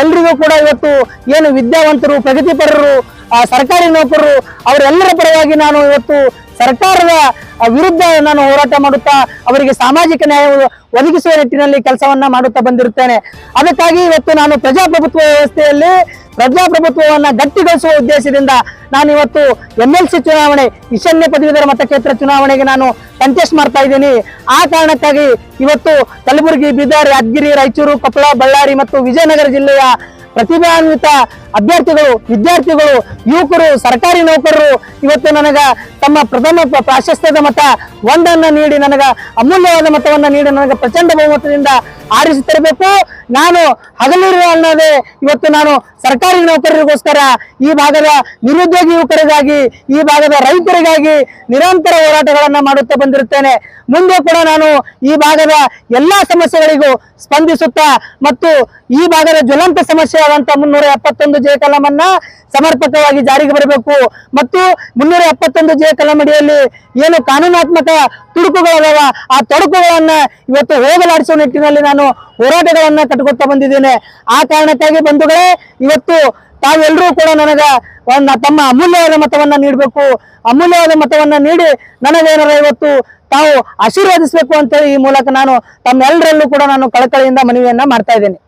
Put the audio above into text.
ಎಲ್ರಿಗೂ ಕೂಡ ಇವತ್ತು ಏನು ವಿದ್ಯಾವಂತರು, ಪ್ರಗತಿಪರರು, ಸರ್ಕಾರಿ ನೌಕರರು ಅವರೆಲ್ಲರ ಪರವಾಗಿ ನಾನು ಇವತ್ತು ಸರ್ಕಾರದ ವಿರುದ್ಧ ನಾನು ಹೋರಾಟ ಮಾಡುತ್ತಾ ಅವರಿಗೆ ಸಾಮಾಜಿಕ ನ್ಯಾಯ ಒದಗಿಸುವ ನಿಟ್ಟಿನಲ್ಲಿ ಕೆಲಸವನ್ನ ಮಾಡುತ್ತಾ ಬಂದಿರುತ್ತೇನೆ. ಅದಕ್ಕಾಗಿ ಇವತ್ತು ನಾನು ಪ್ರಜಾಪ್ರಭುತ್ವ ವ್ಯವಸ್ಥೆಯಲ್ಲಿ ಪ್ರಜಾಪ್ರಭುತ್ವವನ್ನ ಗಟ್ಟಿಗೊಳಿಸುವ ಉದ್ದೇಶದಿಂದ ನಾನು ಇವತ್ತು MLC ಚುನಾವಣೆ, ಈಶಾನ್ಯ ಪದವೀಧರ ಮತಕ್ಷೇತ್ರ ಚುನಾವಣೆಗೆ ನಾನು ಕಂಟೆಸ್ಟ್ ಮಾಡ್ತಾ ಇದ್ದೀನಿ. ಆ ಕಾರಣಕ್ಕಾಗಿ ಇವತ್ತು ಕಲಬುರಗಿ, ಬೀದರ್, ಯಾದಗಿರಿ, ರಾಯಚೂರು, ಕೊಪ್ಪಳ, ಬಳ್ಳಾರಿ ಮತ್ತು ವಿಜಯನಗರ ಜಿಲ್ಲೆಯ ಪ್ರತಿಭಾನ್ವಿತ ಅಭ್ಯರ್ಥಿಗಳು, ವಿದ್ಯಾರ್ಥಿಗಳು, ಯುವಕರು, ಸರ್ಕಾರಿ ನೌಕರರು ಇವತ್ತು ನನಗ ತಮ್ಮ ಪ್ರಥಮ ಪ್ರಾಶಸ್ತ್ಯದ ಮತ ಒಂದನ್ನ ನೀಡಿ ನನಗ ಅಮೂಲ್ಯವಾದ ಮತವನ್ನ ನೀಡಿ ನನಗೆ ಪ್ರಚಂಡ ಬಹುಮತದಿಂದ ಆರಿಸಿ ತರಬೇಕು. ನಾನು ಹಗಲಿರುಳು ಅನ್ನೋದೇ ಇವತ್ತು ನಾನು ಸರ್ಕಾರಿ ನೌಕರರಿಗೋಸ್ಕರ, ಈ ಭಾಗದ ನಿರುದ್ಯೋಗಿ ಯುವಕರಿಗಾಗಿ, ಈ ಭಾಗದ ರೈತರಿಗಾಗಿ ನಿರಂತರ ಹೋರಾಟಗಳನ್ನ ಮಾಡುತ್ತಾ ಬಂದಿರುತ್ತೇನೆ. ಮುಂದೆ ಕೂಡ ನಾನು ಈ ಭಾಗದ ಎಲ್ಲಾ ಸಮಸ್ಯೆಗಳಿಗೂ ಸ್ಪಂದಿಸುತ್ತಾ ಮತ್ತು ಈ ಭಾಗದ ಜ್ವಲಂತ ಸಮಸ್ಯೆ ಆದಂತ 371 ಜೆ ಕಲಮನ್ನ ಸಮರ್ಪಕವಾಗಿ ಜಾರಿಗೆ ಬರಬೇಕು ಮತ್ತು 371 ಜೆ ಕಲಂ ಅಡಿಯಲ್ಲಿ ಏನು ಕಾನೂನಾತ್ಮಕ ತುಡುಕುಗಳದಾವ ಆ ತೊಡಕುಗಳನ್ನ ಇವತ್ತು ಹೋಗಲಾಡಿಸುವ ನಿಟ್ಟಿನಲ್ಲಿ ನಾನು ಹೋರಾಟಗಳನ್ನ ಕಟ್ಟಿಕೊಡ್ತಾ ಬಂದಿದ್ದೇನೆ. ಆ ಕಾರಣಕ್ಕಾಗಿ ಬಂಧುಗಳೇ, ಇವತ್ತು ತಾವೆಲ್ಲರೂ ಕೂಡ ನನಗ ತಮ್ಮ ಅಮೂಲ್ಯವಾದ ಮತವನ್ನ ನೀಡಬೇಕು. ಅಮೂಲ್ಯವಾದ ಮತವನ್ನ ನೀಡಿ ನನಗೇನಾರ ಇವತ್ತು ತಾವು ಆಶೀರ್ವಾದಿಸಬೇಕು ಅಂತೇಳಿ ಈ ಮೂಲಕ ನಾನು ತಮ್ಮೆಲ್ಲರಲ್ಲೂ ಕೂಡ ನಾನು ಕಳಕಳಿಯಿಂದ ಮನವಿಯನ್ನ ಮಾಡ್ತಾ ಇದ್ದೇನೆ.